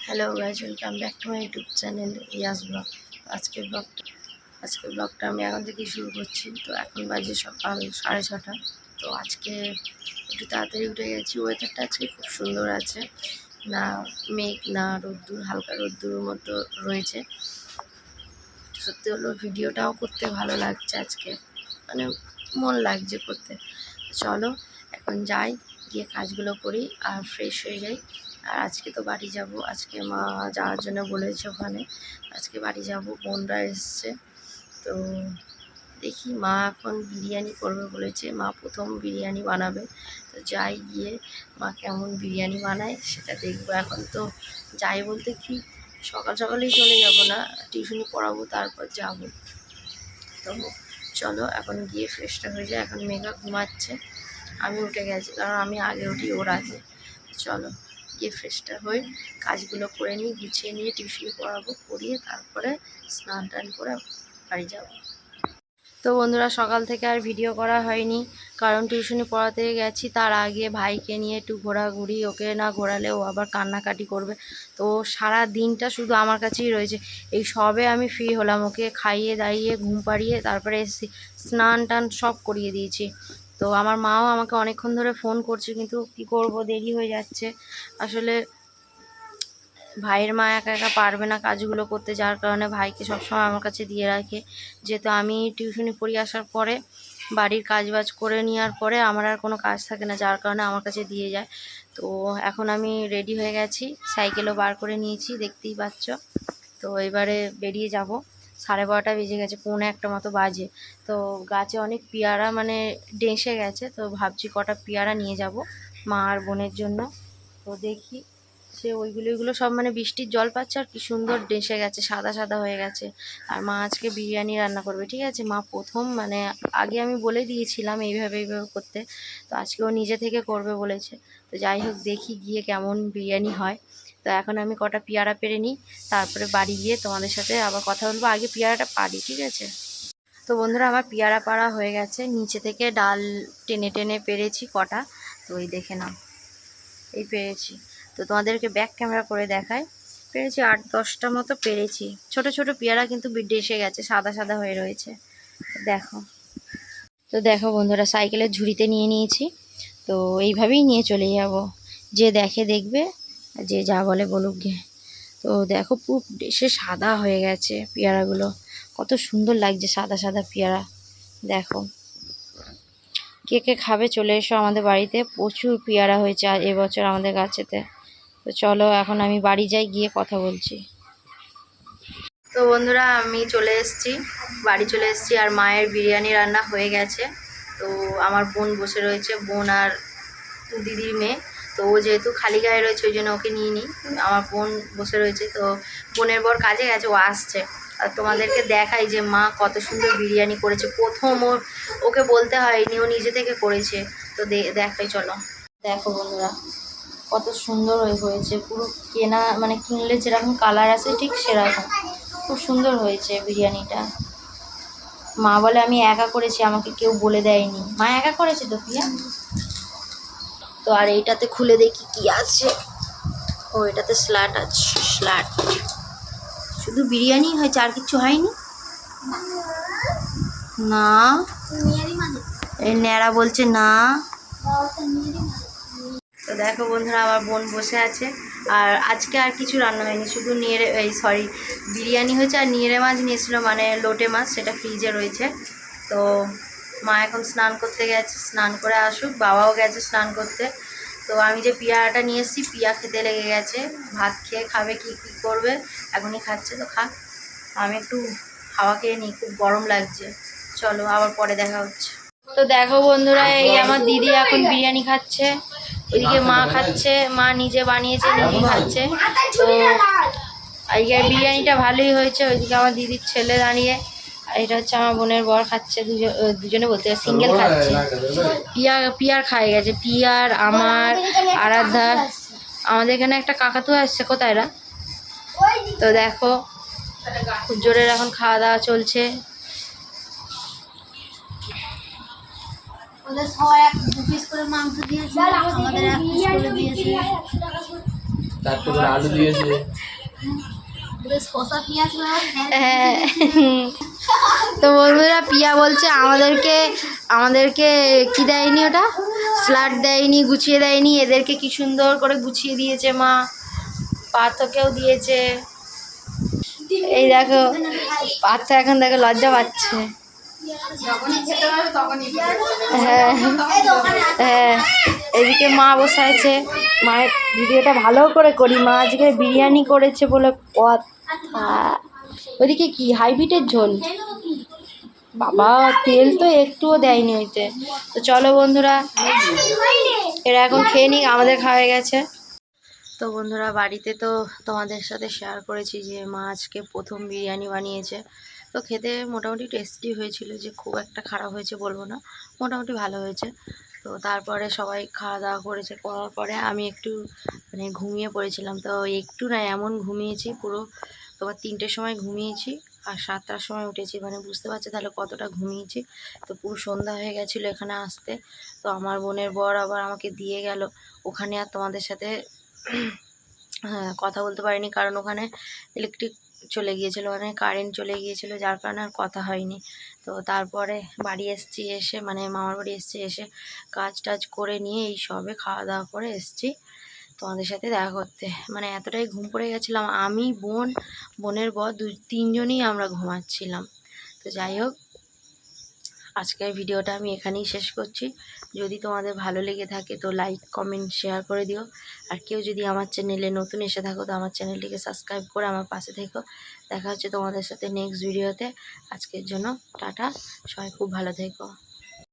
Hello guys, welcome back to my YouTube channel yes blog. আজকে ব্লগটা আমি এখন থেকেই শুরু করছি। তো এখন বাজে সকাল 6:30। তো আজকে একটু তাড়াতাড়ি উঠে গেছি। ওয়েদারটা আজকে খুব সুন্দর আছে, না মেঘ না রোদ্দুর, হালকা রোদ্দুরের মতো রয়েছে। সত্যি হলো ভিডিওটাও করতে ভালো লাগছে আজকে, মানে মন লাগছে করতে। চলো এখন যাই, গিয়ে কাজগুলো করি আর ফ্রেশ হয়ে যাই। আর আজকে তো বাড়ি যাব, আজকে মা যাওয়ার জন্য বলেছে ওখানে। আজকে বাড়ি যাব, বোনরা এসছে। তো দেখি, মা এখন বিরিয়ানি করবে বলেছে, মা প্রথম বিরিয়ানি বানাবে। তো যাই, গিয়ে মা কেমন বিরিয়ানি বানায় সেটা দেখবো। এখন তো যাই বলতে কি, সকাল সকালেই চলে যাব না, টিউশনি পড়াবো তারপর যাব। তো চলো এখন গিয়ে ফ্রেশটা হয়ে যায়। এখন মেঘা ঘুমাচ্ছে, আমি উঠে গেছি, কারণ আমি আগে উঠি ওর আগে। চলো গিয়ে ফ্রেশটা হয়ে কাজগুলো করে নিই, গুছিয়ে নিয়ে টিউশনি পড়াবো, পড়িয়ে তারপরে স্নান টান করে বাড়ি যাব। তো বন্ধুরা, সকাল থেকে আর ভিডিও করা হয়নি, কারণ টিউশনি পড়াতে গেছি। তার আগে ভাইকে নিয়ে একটু ঘোরাঘুরি, ওকে না ঘোরালে ও আবার কান্নাকাটি করবে। তো সারা দিনটা শুধু আমার কাছেই রয়েছে। এই সবে আমি ফ্রি হলাম, ওকে খাইয়ে দাইয়ে ঘুম পাড়িয়ে তারপরে এসেছি, স্নান টান সব করিয়ে দিয়েছি। তো আমার মাও আমাকে অনেকক্ষণ ধরে ফোন করছে, কিন্তু কি করব, দেরি হয়ে যাচ্ছে। আসলে ভাইয়ের মা একা একা পারবে না কাজগুলো করতে, যার কারণে ভাইকে সবসময় আমার কাছে দিয়ে রাখে। যেহেতু আমি টিউশনি পড়িয়ে আসার পরে বাড়ির কাজবাজ করে নেওয়ার পরে আমার আর কোনো কাজ থাকে না, যার কারণে আমার কাছে দিয়ে যায়। তো এখন আমি রেডি হয়ে গেছি, সাইকেলও বার করে নিয়েছি, দেখতেই পাচ্ছ। তো এবারে বেরিয়ে যাব। 12:30 বেজে গেছে, 1:45 মতো বাজে। তো গাছে অনেক পেয়ারা মানে ডেসে গেছে, তো ভাবছি কটা পেয়ারা নিয়ে যাব মা আর বোনের জন্য। তো দেখি, সে ওইগুলো সব মানে বৃষ্টির জল পাচ্ছে আর কি সুন্দর ডেসে গেছে, সাদা সাদা হয়ে গেছে। আর মা আজকে বিরিয়ানি রান্না করবে, ঠিক আছে। মা প্রথম, মানে আগে আমি বলে দিয়েছিলাম এইভাবে করতে, তো আজকে ও নিজে থেকে করবে বলেছে। তো যাই হোক, দেখি গিয়ে কেমন বিরিয়ানি হয়। তো এখন আমি কটা পেয়ারা পেরে নিই, তারপরে বাড়ি গিয়ে তোমাদের সাথে আবার কথা বলবো। আগে পেয়ারাটা পারি, ঠিক আছে। তো বন্ধুরা, আমার পেয়ারা পাড়া হয়ে গেছে, নিচে থেকে ডাল টেনে টেনে পেরেছি কটা। তো এই দেখে নাও, এই পেরেছি। তো তোমাদেরকে ব্যাক ক্যামেরা করে দেখাই, পেরেছি 8-10টা মতো পেরেছি। ছোট ছোট পেয়ারা, কিন্তু ডেসে গেছে, সাদা সাদা হয়ে রয়েছে, দেখো। তো দেখো বন্ধুরা, সাইকেলের ঝুড়িতে নিয়ে নিয়েছি। তো এইভাবেই নিয়ে চলে যাব, যে দেখে দেখবে, যে যা বলে বলুক গে। তো দেখো, পুরো ডেসে সাদা হয়ে গেছে পেয়ারাগুলো, কত সুন্দর লাগছে সাদা সাদা পেয়ারা। দেখো, কে কে খাবে চলে এসো আমাদের বাড়িতে, প্রচুর পেয়ারা হয়েছে এবছর আমাদের গাছেতে। তো চলো এখন আমি বাড়ি যাই, গিয়ে কথা বলছি। তো বন্ধুরা, আমি চলে এসেছি, বাড়ি চলে এসেছি, আর মায়ের বিরিয়ানি রান্না হয়ে গেছে। তো আমার বোন বসে রয়েছে, বোন আর দিদির মেয়ে। তো ও যেহেতু খালি গায়ে রয়েছে, ওই জন্য ওকে নিয়ে নিই। আমার বোন বসে রয়েছে, তো বোনের বর কাজে গেছে, ও আসছে। আর তোমাদেরকে দেখাই যে মা কত সুন্দর বিরিয়ানি করেছে। প্রথম ওকে বলতে হয়নি, ও নিজে থেকে করেছে। তো দেখাই, চলো। দেখো বন্ধুরা, কত সুন্দর হয়েছে, পুরো কেনা মানে কিনলে যেরকম কালার আসে ঠিক সেরকম, খুব সুন্দর হয়েছে বিরিয়ানিটা। মা বলে আমি একা করেছি, আমাকে কেউ বলে দেয়নি। মা একা করেছে তো প্রিয়া। তো আর এইটাতে খুলে দেখি কি আছে। ও, এটাতে স্যালাড আছে, স্যালাড। শুধু বিরিয়ানি হয়েছে, আর কিছু হয়নি না। এই ন্যাড়া বলছে না। তো দেখো বন্ধুরা, আমার বোন বসে আছে। আর আজকে আর কিছু রান্না হয়নি, শুধু বিরিয়ানি হয়েছে, আর নিয়েরে মাছ নিয়েছিল, মানে লোটে মাছ, সেটা ফ্রিজে রয়েছে। তো মা এখন স্নান করতে গেছে, স্নান করে আসুক, বাবাও গেছে স্নান করতে। তো আমি যে পিয়াটা নিয়ে এসেছি, পিয়া খেতে লেগে গেছে, ভাত খেয়ে খাবে, কি কী করবে, এখনই খাচ্ছে। তো খাক, আমি একটু হাওয়া খেয়ে নিই, খুব গরম লাগছে। চলো, আবার পরে দেখা হচ্ছে। তো দেখো বন্ধুরা, এই আমার দিদি এখন বিরিয়ানি খাচ্ছে, ওইদিকে মা খাচ্ছে, মা নিজে বানিয়েছে, নিজে খাচ্ছে। তো আজকে বিরিয়ানিটা ভালোই হয়েছে। ওইদিকে আমার দিদির ছেলে দাঁড়িয়ে, আর এটা হচ্ছে আমার বোনের বর খাচ্ছে, দুজনে বলতে সিঙ্গেল খাচ্ছে। পিয়ার খাই গেছে, পিয়ার, আমার, আরাধ্যা। আমাদের এখানে একটা কাকাতুয়া আসছে, কোথায় এরা। তো দেখো, খুব জোরের এখন খাওয়া দাওয়া চলছে। ওদের সবাই 2 পিস করে মাংস দিয়েছে, আমাদের 1 পিস করে দিয়েছে। 4টে করে আলু দিয়েছে। হ্যাঁ। তো বন্ধুরা পিয়া বলছে আমাদেরকে কি দেয়নি, ওটা স্যালাড দেয়নি, গুছিয়ে দেয়নি। এদেরকে কি সুন্দর করে গুছিয়ে দিয়েছে মা, পার্থকেও দিয়েছে। এই দেখো পার্থ এখন দেখো লজ্জা পাচ্ছে। হ্যাঁ হ্যাঁ, এদিকে মা বসে আছে। মায়ের ভিডিওটা ভালো করে করি। মা আজকে বিরিয়ানি করেছে বলে কথা। ওদিকে কি হাইব্রিডের ঝোল, বাবা তেল তো একটুও দেয়নি ওইতে। তো চলো বন্ধুরা, এরা এখন খেয়ে নিক, আমাদের খাওয়া হয়ে গেছে। তো বন্ধুরা বাড়িতে তো তোমাদের সাথে শেয়ার করেছি যে মা আজকে প্রথম বিরিয়ানি বানিয়েছে। তো খেতে মোটামুটি টেস্টি হয়েছিল, যে খুব একটা খারাপ হয়েছে বলবো না, মোটামুটি ভালো হয়েছে। তো তারপরে সবাই খাওয়া দাওয়া করেছে, করার পরে আমি একটু মানে ঘুমিয়ে পড়েছিলাম। তো একটু না এমন ঘুমিয়েছি, পুরো তোমার 3টের সময় ঘুমিয়েছি আর 7টার সময় উঠেছি, মানে বুঝতে পারছি তাহলে কতটা ঘুমিয়েছি। তো পুরো সন্ধ্যা হয়ে গেছিলো এখানে আসতে। তো আমার বোনের বর আবার আমাকে দিয়ে গেল ওখানে, আর তোমাদের সাথে হ্যাঁ কথা বলতে পারিনি, কারণ ওখানে ইলেকট্রিক চলে গিয়েছিলো, মানে কারেন্ট চলে গিয়েছিলো, যার কারণে আর কথা হয়নি। তো তারপরে বাড়ি এসছি, এসে মানে মামার বাড়ি এসছি, এসে কাজ টাজ করে নিয়ে এই সবে খাওয়া দাওয়া করে এসছি তোমাদের সাথে দেখা করতে। মানে এতটাই ঘুম পড়ে গেছিলাম, আমি বোনের বর 3জনই আমরা ঘুমাচ্ছিলাম। তো যাই হোক, আজকের ভিডিওটা আমি এখানেই শেষ করছি। যদি তোমাদের ভালো লেগে থাকে তো লাইক কমেন্ট শেয়ার করে দিও। আর কেউ যদি আমার চ্যানেলে নতুন এসে থাকো তো আমার চ্যানেলটিকে সাবস্ক্রাইব করে আমার পাশে থেকো। দেখা হচ্ছে তোমাদের সাথে নেক্সট ভিডিওতে। আজকের জন্য টাটা, সবাই খুব ভালো থেকো।